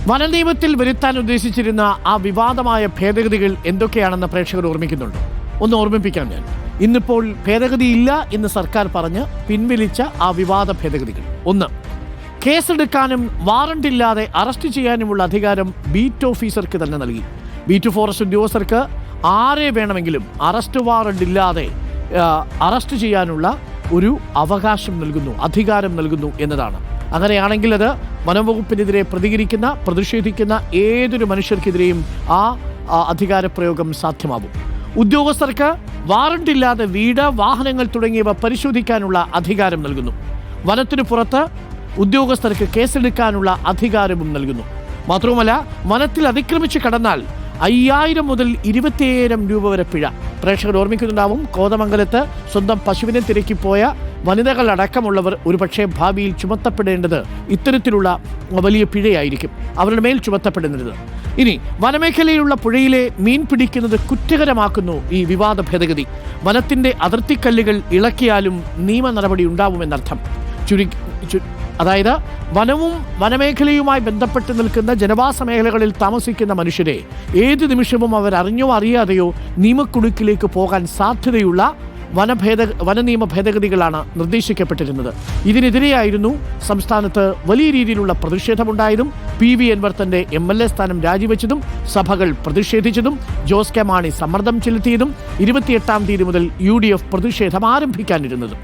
വനനിയമത്തിൽ വരുത്താൻ ഉദ്ദേശിച്ചിരുന്ന ആ വിവാദമായ ഭേദഗതികൾ എന്തൊക്കെയാണെന്ന് പ്രേക്ഷകർ ഓർമ്മിക്കുന്നുണ്ട്. ഒന്ന് ഓർമ്മിപ്പിക്കാം ഞാൻ. ഇന്നിപ്പോൾ ഭേദഗതിയില്ല എന്ന് സർക്കാർ പറഞ്ഞ് പിൻവലിച്ച ആ വിവാദ ഭേദഗതികൾ: ഒന്ന്, കേസെടുക്കാനും വാറണ്ട് ഇല്ലാതെ അറസ്റ്റ് ചെയ്യാനുമുള്ള അധികാരം ബീറ്റ് ഓഫീസർക്ക് തന്നെ നൽകി. ബീറ്റ് ഫോറസ്റ്റ് ഉദ്യോഗസ്ഥർക്ക് ആരെ വേണമെങ്കിലും അറസ്റ്റ് വാറണ്ട് ഇല്ലാതെ അറസ്റ്റ് ചെയ്യാനുള്ള ഒരു അവകാശം നൽകുന്നു, അധികാരം നൽകുന്നു എന്നതാണ്. അങ്ങനെയാണെങ്കിൽ അത് വനംവകുപ്പിനെതിരെ പ്രതിഷേധിക്കുന്ന ഏതൊരു മനുഷ്യർക്കെതിരെയും ആ അധികാരപ്രയോഗം സാധ്യമാകും. ഉദ്യോഗസ്ഥർക്ക് വാറണ്ട് ഇല്ലാതെ വീട്, വാഹനങ്ങൾ തുടങ്ങിയവ പരിശോധിക്കാനുള്ള അധികാരം നൽകുന്നു. വനത്തിനു പുറത്ത് ഉദ്യോഗസ്ഥർക്ക് കേസെടുക്കാനുള്ള അധികാരവും നൽകുന്നു. മാത്രവുമല്ല, വനത്തിൽ അതിക്രമിച്ച് കടന്നാൽ 5000 മുതൽ 25,000 രൂപ വരെ പിഴ. പ്രേക്ഷകർ ഓർമ്മിക്കുന്നുണ്ടാവും, കോതമംഗലത്ത് സ്വന്തം പശുവിനെ തിരക്കിപ്പോയ വനിതകളടക്കമുള്ളവർ ഒരുപക്ഷെ ഭാവിയിൽ ചുമത്തപ്പെടേണ്ടത് ഇത്തരത്തിലുള്ള വലിയ പിഴയായിരിക്കും, അവരുടെ മേൽ ചുമത്തപ്പെടുന്നത്. ഇനി വനമേഖലയിലുള്ള പുഴയിലെ മീൻ പിടിക്കുന്നത് കുറ്റകരമാക്കുന്നു ഈ വിവാദ ഭേദഗതി. വനത്തിന്റെ അതിർത്തിക്കല്ലുകൾ ഇളക്കിയാലും നിയമ നടപടി ഉണ്ടാവുമെന്നർത്ഥം. അതായത് വനവും വനമേഖലയുമായി ബന്ധപ്പെട്ട് നിൽക്കുന്ന ജനവാസ മേഖലകളിൽ താമസിക്കുന്ന മനുഷ്യരെ ഏത് നിമിഷവും അവർ അറിഞ്ഞോ അറിയാതെയോ നിയമക്കുടുക്കിലേക്ക് പോകാൻ സാധ്യതയുള്ള വനനിയമ ഭേദഗതികളാണ് നിർദ്ദേശിക്കപ്പെട്ടിരുന്നത്. ഇതിനെതിരെയായിരുന്നു സംസ്ഥാനത്ത് വലിയ രീതിയിലുള്ള പ്രതിഷേധമുണ്ടായതും PV അൻവർ തന്റെ MLA സ്ഥാനം രാജിവെച്ചതും സഭകൾ പ്രതിഷേധിച്ചതും ജോസ് കെ മാണി സമ്മർദ്ദം ചെലുത്തിയതും 28-ാം തീയതി മുതൽ UDF പ്രതിഷേധം ആരംഭിക്കാനിരുന്നതും.